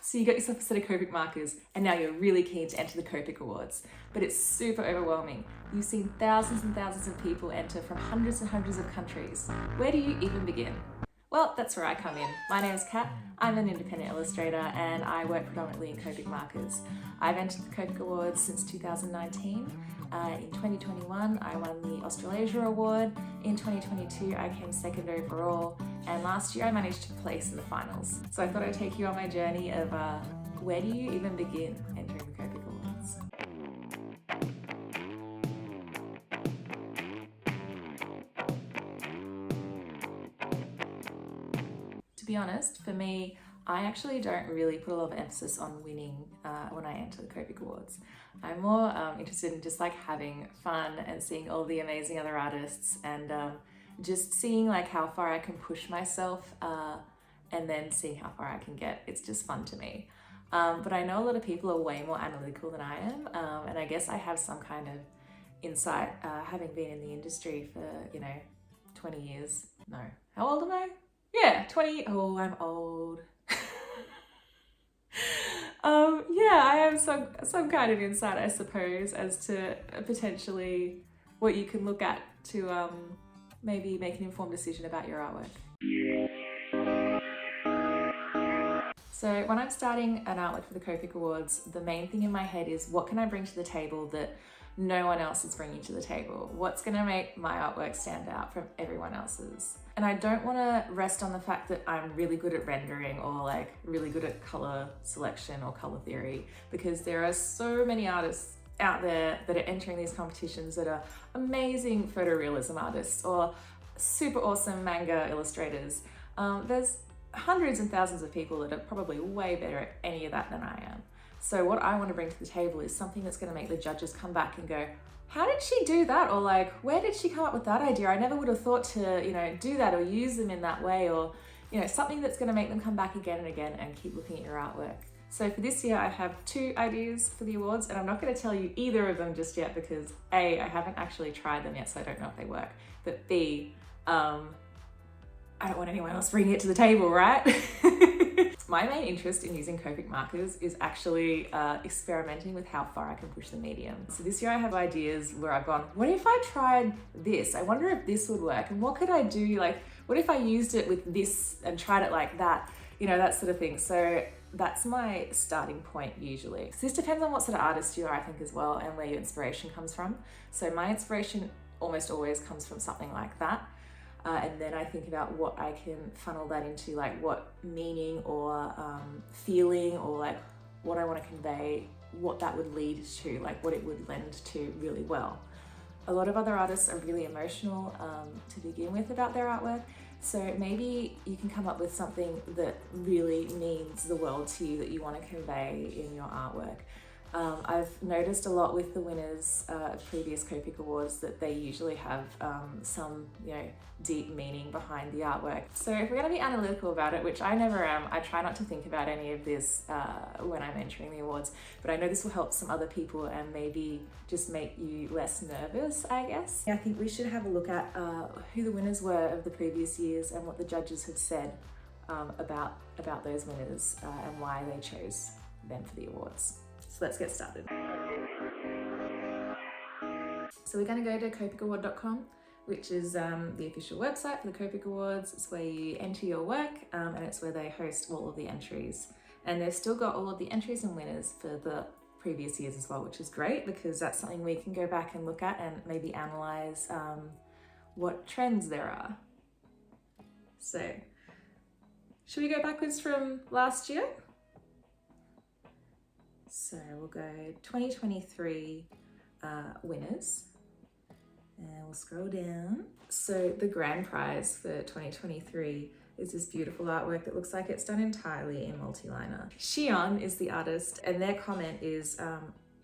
So you got yourself a set of Copic markers and now you're really keen to enter the Copic Awards, but it's super overwhelming. You've seen thousands and thousands of people enter from hundreds and hundreds of countries. Where do you even begin? Well, that's where I come in. My name is Kat, I'm an independent illustrator and I work predominantly in Copic markers. I've entered the Copic Awards since 2019. In 2021, I won the Australasia Award. In 2022, I came second overall. And last year, I managed to place in the finals. So I thought I'd take you on my journey of where do you even begin entering the Copic Awards? To be honest, for me, I actually don't really put a lot of emphasis on winning when I enter the Copic Awards. I'm more interested in just like having fun and seeing all the amazing other artists and just seeing like how far I can push myself and then seeing how far I can get. It's just fun to me. But I know a lot of people are way more analytical than I am, and I guess I have some kind of insight having been in the industry for, 20 years. No, how old am I? Yeah, 20. Oh, I'm old. Yeah, I have some kind of insight, I suppose, as to potentially what you can look at to maybe make an informed decision about your artwork. So when I'm starting an artwork for the Copic Awards, the main thing in my head is what can I bring to the table that no one else is bringing to the table? What's going to make my artwork stand out from everyone else's? And I don't want to rest on the fact that I'm really good at rendering or like really good at color selection or color theory, because there are so many artists out there that are entering these competitions that are amazing photorealism artists or super awesome manga illustrators. There's hundreds and thousands of people that are probably way better at any of that than I am. So what I want to bring to the table is something that's going to make the judges come back and go, how did she do that? Or like, where did she come up with that idea? I never would have thought to, do that or use them in that way, or, something that's going to make them come back again and again and keep looking at your artwork. So for this year, I have 2 ideas for the awards, and I'm not going to tell you either of them just yet because A, I haven't actually tried them yet, so I don't know if they work. But B, I don't want anyone else bringing it to the table, right? My main interest in using Copic markers is actually experimenting with how far I can push the medium. So this year I have ideas where I've gone, what if I tried this? I wonder if this would work. And what could I do? Like, what if I used it with this and tried it like that? That sort of thing. So that's my starting point usually. So this depends on what sort of artist you are, I think, as well, and where your inspiration comes from. So my inspiration almost always comes from something like that. And then I think about what I can funnel that into, like what meaning or feeling or like what I want to convey, what that would lead to, like what it would lend to really well. A lot of other artists are really emotional to begin with about their artwork. So maybe you can come up with something that really means the world to you that you want to convey in your artwork. I've noticed a lot with the winners of previous Copic Awards that they usually have some, deep meaning behind the artwork. So if we're going to be analytical about it, which I never am, I try not to think about any of this when I'm entering the awards, but I know this will help some other people and maybe just make you less nervous, I guess. I think we should have a look at who the winners were of the previous years and what the judges have said about those winners and why they chose them for the awards. So let's get started. So we're going to go to copicaward.com, which is the official website for the Copic Awards. It's where you enter your work and it's where they host all of the entries. And they've still got all of the entries and winners for the previous years as well, which is great because that's something we can go back and look at and maybe analyze what trends there are. So should we go backwards from last year? So we'll go 2023 winners and we'll scroll down. So the grand prize for 2023 is this beautiful artwork that looks like it's done entirely in multi-liner. Shion is the artist and their comment is,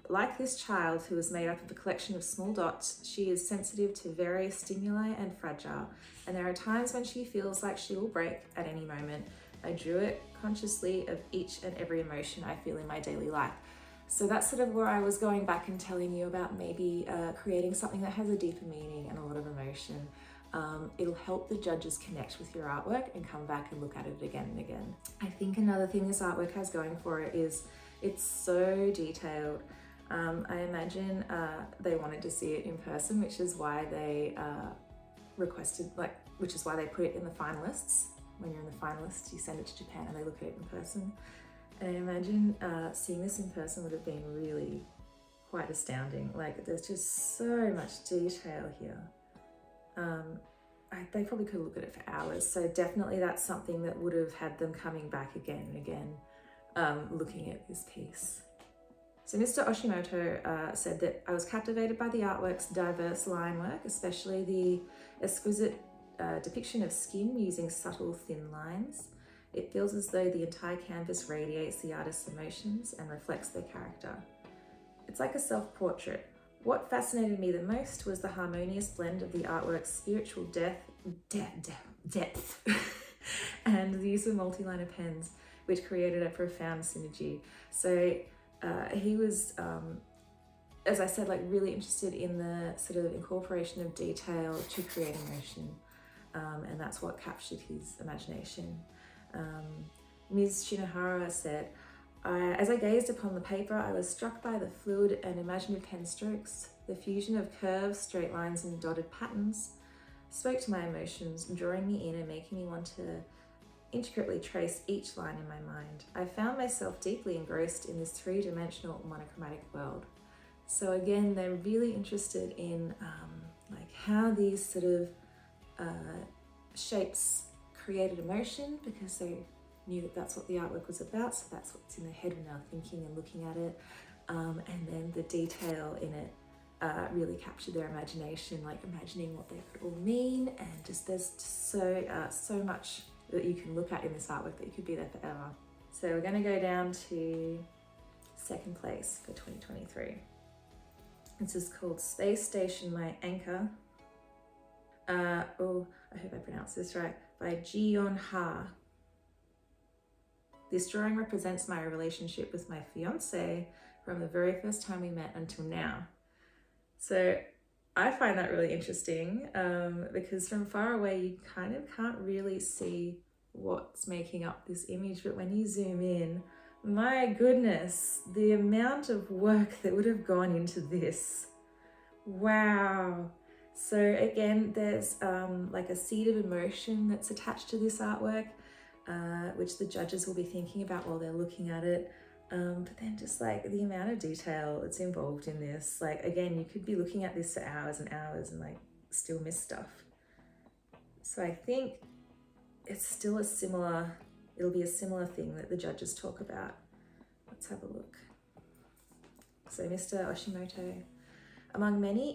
like this child who is made up of a collection of small dots, she is sensitive to various stimuli and fragile, and there are times when she feels like she will break at any moment. I drew it consciously of each and every emotion I feel in my daily life. So that's sort of where I was going back and telling you about maybe creating something that has a deeper meaning and a lot of emotion. it'll help the judges connect with your artwork and come back and look at it again and again. I think another thing this artwork has going for it is it's so detailed. I imagine they wanted to see it in person, which is why they which is why they put it in the finalists. When you're in the finalists, you send it to Japan and they look at it in person. And I imagine seeing this in person would have been really quite astounding. Like, there's just so much detail here. They probably could look at it for hours. So definitely that's something that would have had them coming back again and again, looking at this piece. So Mr. Oshimoto said that I was captivated by the artwork's diverse line work, especially the exquisite depiction of skin using subtle thin lines. It feels as though the entire canvas radiates the artist's emotions and reflects their character. It's like a self-portrait. What fascinated me the most was the harmonious blend of the artwork's spiritual depth and the use of multi-liner pens, which created a profound synergy. So he was, as I said, like really interested in the sort of incorporation of detail to create emotion, and that's what captured his imagination. Ms. Shinohara said, as I gazed upon the paper, I was struck by the fluid and imaginative pen strokes. The fusion of curves, straight lines, and dotted patterns spoke to my emotions, drawing me in and making me want to intricately trace each line in my mind. I found myself deeply engrossed in this three-dimensional monochromatic world. So again, they're really interested in like how these sort of shapes created emotion, because they knew that that's what the artwork was about, so that's what's in their head when they're thinking and looking at it. And then the detail in it really captured their imagination, like imagining what they could all mean, and just there's just so much that you can look at in this artwork that you could be there forever. So we're going to go down to second place for 2023. This is called Space Station My Anchor. I hope I pronounced this right, by Ji-yeon Ha. This drawing represents my relationship with my fiance from the very first time we met until now. So I find that really interesting because from far away you kind of can't really see what's making up this image, but when you zoom in, my goodness, the amount of work that would have gone into this. Wow. So again, there's like a seed of emotion that's attached to this artwork, which the judges will be thinking about while they're looking at it. But then just like the amount of detail that's involved in this, like again, you could be looking at this for hours and hours and like still miss stuff. So I think it's still it'll be a similar thing that the judges talk about. Let's have a look. So Mr. Oshimoto, among many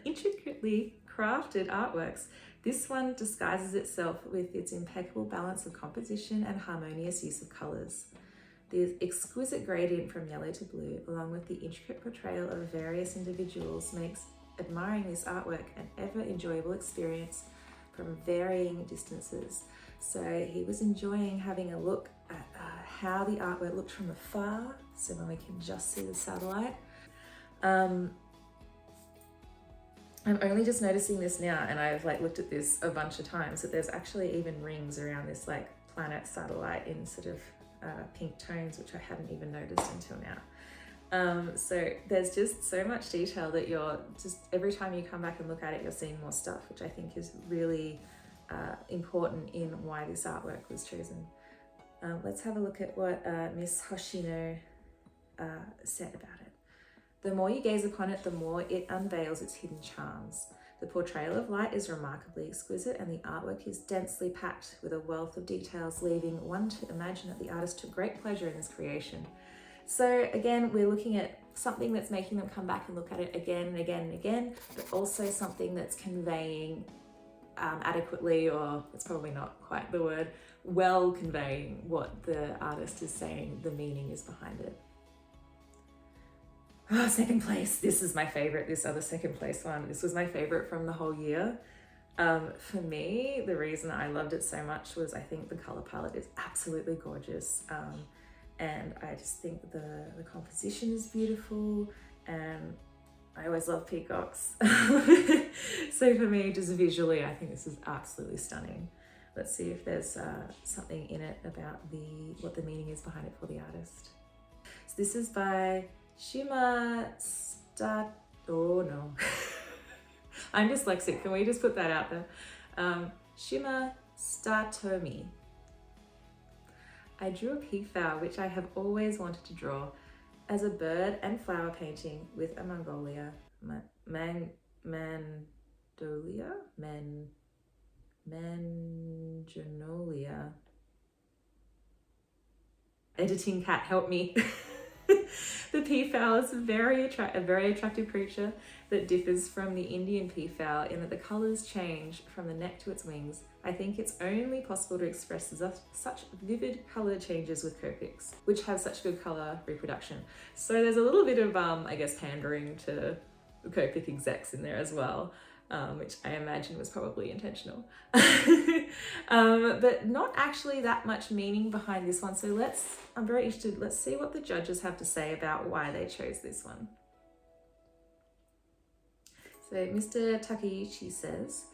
intricately crafted artworks, this one disguises itself with its impeccable balance of composition and harmonious use of colours. The exquisite gradient from yellow to blue, along with the intricate portrayal of various individuals, makes admiring this artwork an ever enjoyable experience from varying distances. So he was enjoying having a look at how the artwork looked from afar, so when we can just see the satellite. I'm only just noticing this now, and I've like looked at this a bunch of times, that there's actually even rings around this like planet satellite in sort of pink tones, which I hadn't even noticed until now. So there's just so much detail that you're just, every time you come back and look at it, you're seeing more stuff, which I think is really important in why this artwork was chosen. Let's have a look at what Miss Hoshino said about it. The more you gaze upon it, the more it unveils its hidden charms. The portrayal of light is remarkably exquisite, and the artwork is densely packed with a wealth of details, leaving one to imagine that the artist took great pleasure in this creation. So again, we're looking at something that's making them come back and look at it again and again and again, but also something that's conveying adequately, or it's probably not quite the word, well conveying what the artist is saying, the meaning is behind it. Oh, second place. This is my favorite, this other second place one. This was my favorite from the whole year. For me, the reason I loved it so much was I think the color palette is absolutely gorgeous. And I just think the composition is beautiful, and I always love peacocks. So for me, just visually, I think this is absolutely stunning. Let's see if there's something in it about what the meaning is behind it for the artist. So this is by Shima oh no. I'm dyslexic, can we just put that out there? Shima Statomi. I drew a peafowl, which I have always wanted to draw, as a bird and flower painting with a Mangolia, Mangenolia. Editing cat, help me. The peafowl is a very attractive creature that differs from the Indian peafowl in that the colours change from the neck to its wings. I think it's only possible to express such vivid colour changes with Copics, which have such good colour reproduction. So there's a little bit of, I guess, pandering to Copic execs in there as well, which I imagine was probably intentional. But not actually that much meaning behind this one. So I'm very interested, let's see what the judges have to say about why they chose this one. So Mr. Takeichi says,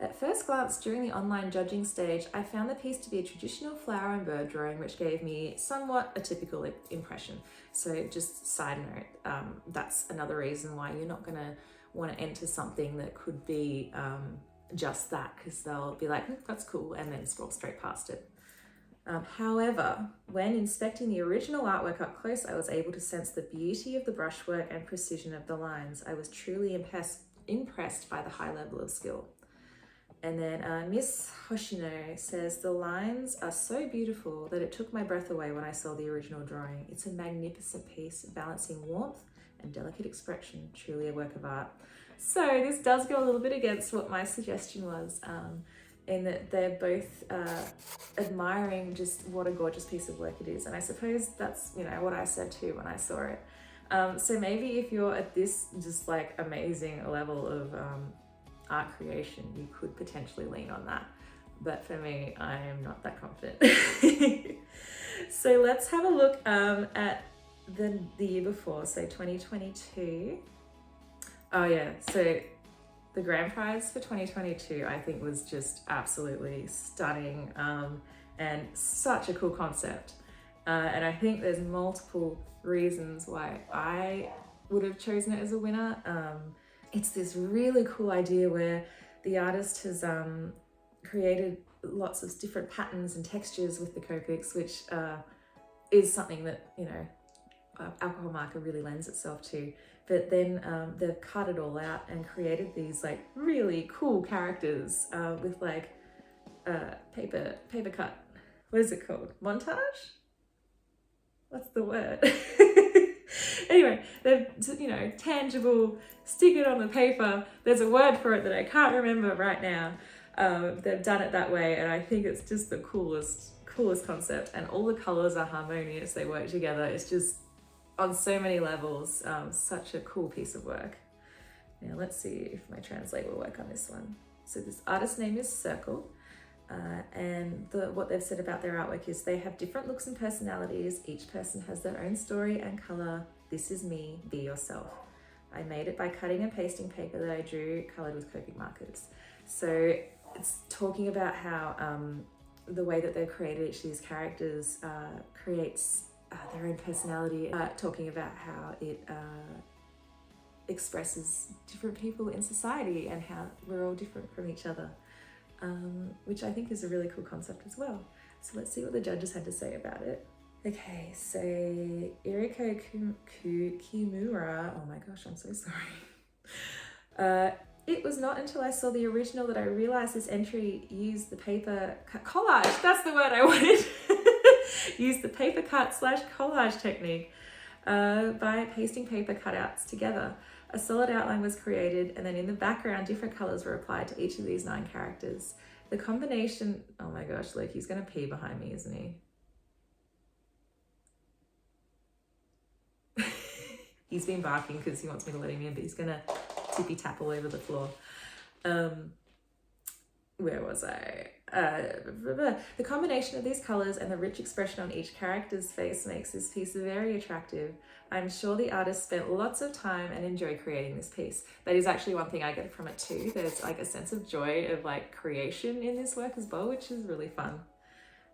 at first glance during the online judging stage, I found the piece to be a traditional flower and bird drawing, which gave me somewhat a typical impression. So just side note, that's another reason why you're not gonna want to enter something that could be just that, because they'll be like, that's cool, and then scroll straight past it. However, when inspecting the original artwork up close, I was able to sense the beauty of the brushwork and precision of the lines. I was truly impressed by the high level of skill. And then Miss Hoshino says, the lines are so beautiful that it took my breath away when I saw the original drawing. It's a magnificent piece, balancing warmth and delicate expression, truly a work of art. So this does go a little bit against what my suggestion was, in that they're both admiring just what a gorgeous piece of work it is. And I suppose that's, what I said too when I saw it. So maybe if you're at this just like amazing level of art creation, you could potentially lean on that. But for me, I am not that confident. So let's have a look at the year before, so 2022. Oh yeah, so the grand prize for 2022 I think was just absolutely stunning, and such a cool concept. And I think there's multiple reasons why I would have chosen it as a winner. It's this really cool idea where the artist has created lots of different patterns and textures with the Copics, which is something that, alcohol marker really lends itself to. But then they've cut it all out and created these like really cool characters with like paper cut. What is it called? Montage? What's the word? Anyway, they're, tangible, stick it on the paper. There's a word for it that I can't remember right now. They've done it that way, and I think it's just the coolest concept, and all the colors are harmonious. They work together. It's just on so many levels, such a cool piece of work. Now let's see if my translate will work on this one. So this artist's name is Circle, and what they've said about their artwork is they have different looks and personalities. Each person has their own story and color. This is me, be yourself. I made it by cutting and pasting paper that I drew, colored with Copic markers. So it's talking about how the way that they've created each of these characters creates their own personality, talking about how it expresses different people in society and how we're all different from each other, which I think is a really cool concept as well. So let's see what the judges had to say about it. Okay, so Iriko Kimura, oh my gosh, I'm so sorry. It was not until I saw the original that I realized this entry used the paper collage, that's the word I wanted. Used the paper cut / collage technique by pasting paper cutouts together. A solid outline was created, and then in the background, different colors were applied to each of these 9 characters. The combination, oh my gosh, look, he's gonna pee behind me, isn't he? He's been barking because he wants me to let him in, but he's gonna tippy tap all over the floor. where was I? The combination of these colors and the rich expression on each character's face makes this piece very attractive. I'm sure the artist spent lots of time and enjoy creating this piece. That is actually one thing I get from it too. There's like a sense of joy of like creation in this work as well, which is really fun.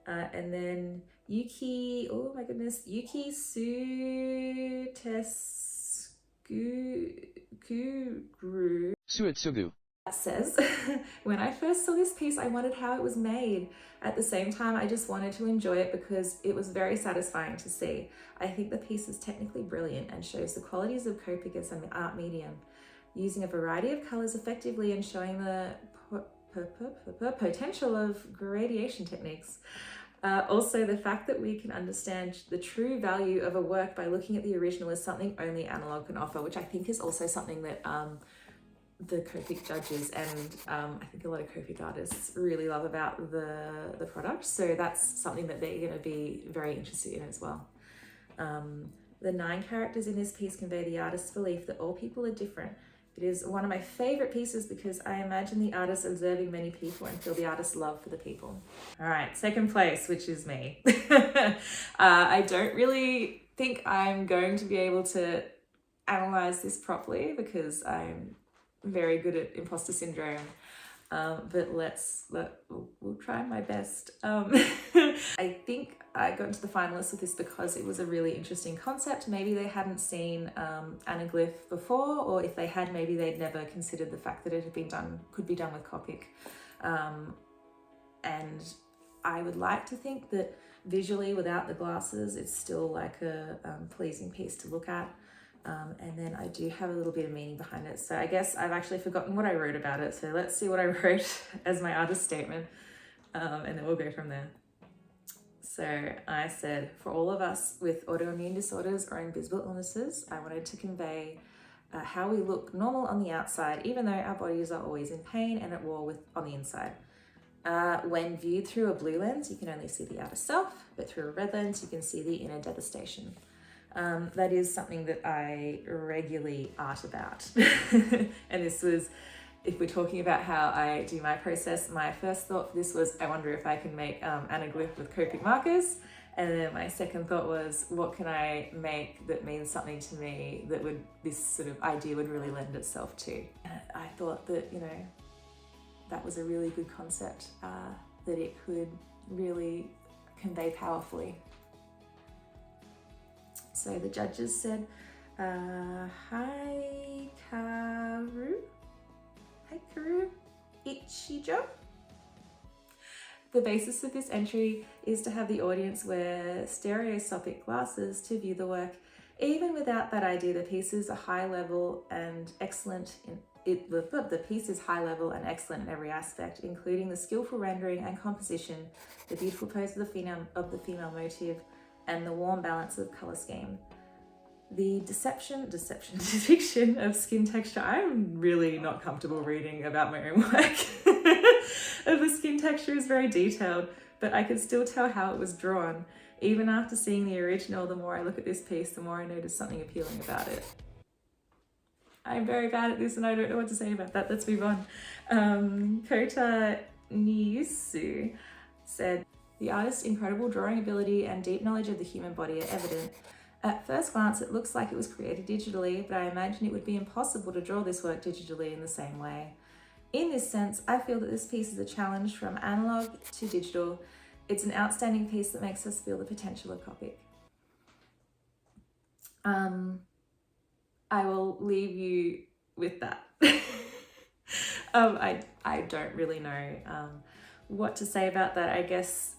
And then Yuki, oh my goodness, Yuki Suetsugu says, when I first saw this piece, I wondered how it was made. At the same time, I just wanted to enjoy it because it was very satisfying to see. I think the piece is technically brilliant and shows the qualities of Copic as an art medium, using a variety of colors effectively and showing the potential of gradation techniques. Also, the fact that we can understand the true value of a work by looking at the original is something only analog can offer, which I think is also something that the Copic judges and I think a lot of Copic artists really love about the product. So that's something that they're going to be very interested in as well. The 9 characters in this piece convey the artist's belief that all people are different. It is one of my favorite pieces because I imagine the artist observing many people and feel the artist's love for the people. All right, second place, which is me. I don't really think I'm going to be able to analyze this properly because I'm very good at imposter syndrome. But we'll try my best. I think I got into the finalists with this because it was a really interesting concept. Maybe they hadn't seen anaglyph before, or if they had, maybe they'd never considered the fact that it could be done with Copic. And I would like to think that visually, without the glasses, it's still like a pleasing piece to look at. And then I do have a little bit of meaning behind it. So I guess I've actually forgotten what I wrote about it. So let's see what I wrote as my artist statement, and then we'll go from there. So I said, for all of us with autoimmune disorders or invisible illnesses, I wanted to convey how we look normal on the outside, even though our bodies are always in pain and at war on the inside. When viewed through a blue lens, you can only see the outer self, but through a red lens, you can see the inner devastation. That is something that I regularly art about. And this was, if we're talking about how I do my process, my first thought for this was, I wonder if I can make anaglyph with Copic markers. And then my second thought was, what can I make that means something to me that this sort of idea would really lend itself to? And I thought that, that was a really good concept, that it could really convey powerfully. So the judges said, Hikaru Ichijo. The basis of this entry is to have the audience wear stereoscopic glasses to view the work. Even without that idea, the piece is high level and excellent the piece is high level and excellent in every aspect, including the skillful rendering and composition, the beautiful pose of the female motif, and the warm balance of color scheme. The depiction of skin texture. I'm really not comfortable reading about my own work. The skin texture is very detailed, but I could still tell how it was drawn. Even after seeing the original, the more I look at this piece, the more I notice something appealing about it. I'm very bad at this and I don't know what to say about that. Let's move on. Kota Niusu said, the artist's incredible drawing ability and deep knowledge of the human body are evident. At first glance, it looks like it was created digitally, but I imagine it would be impossible to draw this work digitally in the same way. In this sense, I feel that this piece is a challenge from analog to digital. It's an outstanding piece that makes us feel the potential of Copic. I will leave you with that. I don't really know what to say about that. I guess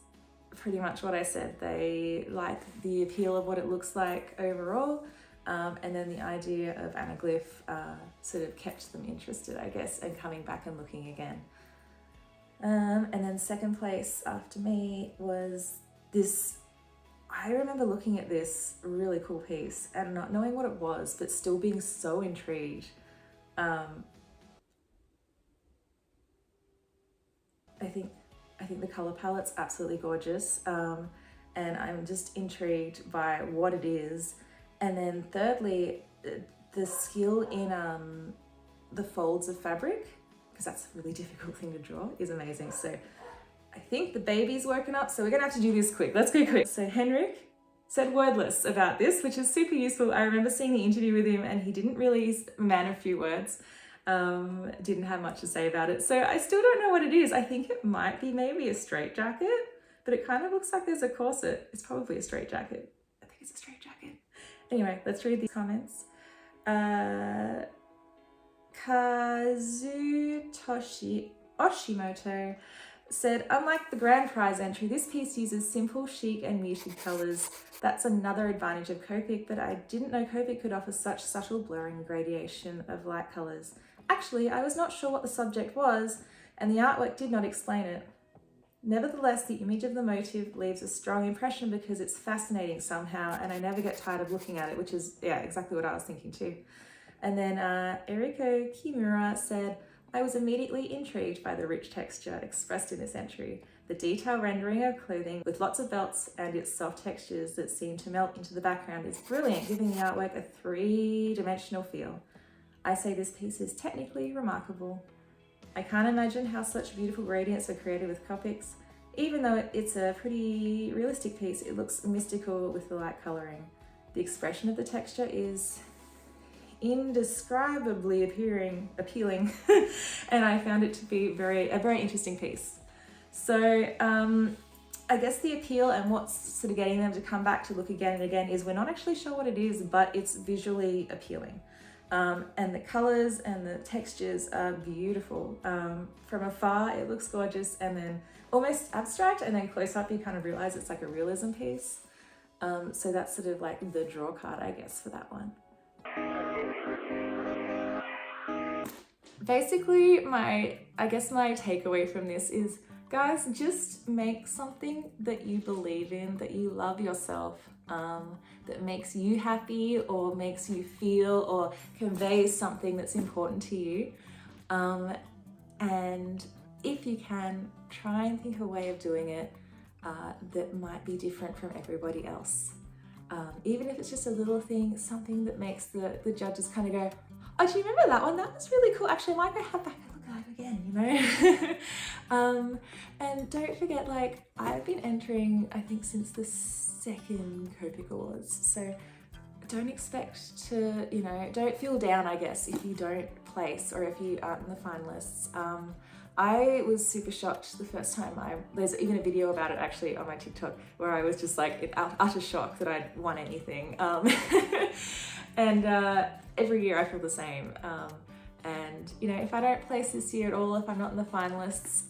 pretty much what I said. They like the appeal of what it looks like overall, and then the idea of anaglyph sort of kept them interested, I guess, and coming back and looking again. And then second place after me was this. I remember looking at this really cool piece and not knowing what it was, but still being so intrigued. I think the color palette's absolutely gorgeous, and I'm just intrigued by what it is. And then thirdly, the skill in the folds of fabric because that's a really difficult thing to draw, is amazing. So I think the baby's woken up, so we're gonna have to do this quick. Let's go quick. So Henrik said wordless about this, which is super useful. I remember seeing the interview with him and he didn't really, he's a man of few words, didn't have much to say about it. So I still don't know what it is. I think it might be maybe a straitjacket, but it kind of looks like there's a corset. It's probably a straitjacket. I think it's a straitjacket. Anyway, let's read these comments. Kazutoshi Oshimoto said, unlike the grand prize entry, this piece uses simple, chic and muted colours. That's another advantage of Copic, but I didn't know Copic could offer such subtle blurring gradation of light colours. Actually, I was not sure what the subject was, and the artwork did not explain it. Nevertheless, the image of the motif leaves a strong impression because it's fascinating somehow, and I never get tired of looking at it, which is, yeah, exactly what I was thinking too. And then Eriko Kimura said, I was immediately intrigued by the rich texture expressed in this entry. The detail rendering of clothing with lots of belts and its soft textures that seem to melt into the background is brilliant, giving the artwork a three-dimensional feel. I say this piece is technically remarkable. I can't imagine how such beautiful gradients are created with Copics. Even though it's a pretty realistic piece, it looks mystical with the light colouring. The expression of the texture is indescribably appealing and I found it to be a very interesting piece. So I guess the appeal and what's sort of getting them to come back to look again and again is we're not actually sure what it is, but it's visually appealing. And the colors and the textures are beautiful. From afar it looks gorgeous, and then almost abstract, and then close up you kind of realize it's like a realism piece. So that's sort of like the draw card, I guess, for that one. Basically, my takeaway from this is, guys, just make something that you believe in, that you love yourself, that makes you happy or makes you feel or conveys something that's important to you. And if you can, try and think of a way of doing it that might be different from everybody else. Even if it's just a little thing, something that makes the judges kind of go, oh, do you remember that one? That was really cool. Actually, I might go have back and look at it again, you know? And don't forget, like, I've been entering, I think, since the second Copic Awards. So don't expect to, you know, don't feel down, I guess, if you don't place or if you aren't in the finalists. I was super shocked the first time there's even a video about it actually on my TikTok where I was just like in utter shock that I'd won anything. And every year I feel the same. And you know, if I don't place this year at all, if I'm not in the finalists,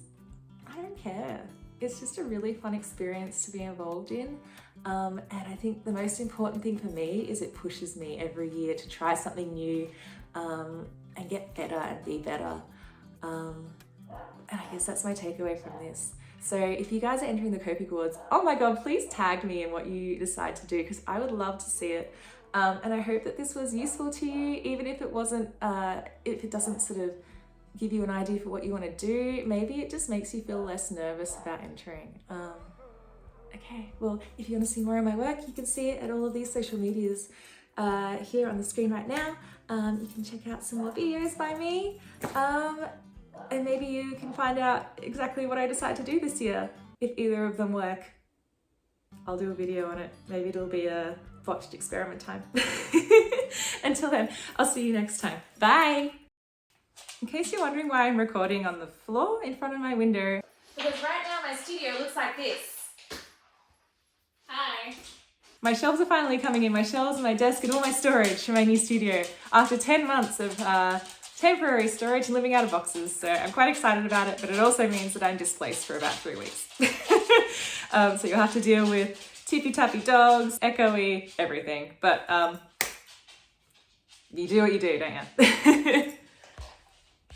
I don't care. It's just a really fun experience to be involved in. And I think the most important thing for me is it pushes me every year to try something new and get better and be better. And I guess that's my takeaway from this. So if you guys are entering the Copic Awards, oh my God, please tag me in what you decide to do, because I would love to see it. And I hope that this was useful to you, even if it wasn't, if it doesn't sort of give you an idea for what you want to do, maybe it just makes you feel less nervous about entering. Okay, well, if you want to see more of my work, you can see it at all of these social medias here on the screen right now. You can check out some more videos by me. And maybe you can find out exactly what I decide to do this year. If either of them work, I'll do a video on it. Maybe it'll be a botched experiment time. Until then, I'll see you next time. Bye! In case you're wondering why I'm recording on the floor in front of my window, because right now my studio looks like this. Hi! My shelves are finally coming in. My shelves and my desk and all my storage for my new studio after 10 months of temporary storage and living out of boxes. So I'm quite excited about it, but it also means that I'm displaced for about 3 weeks. So you'll have to deal with tippy-tappy dogs, echoey, everything. But you do what you do, don't you?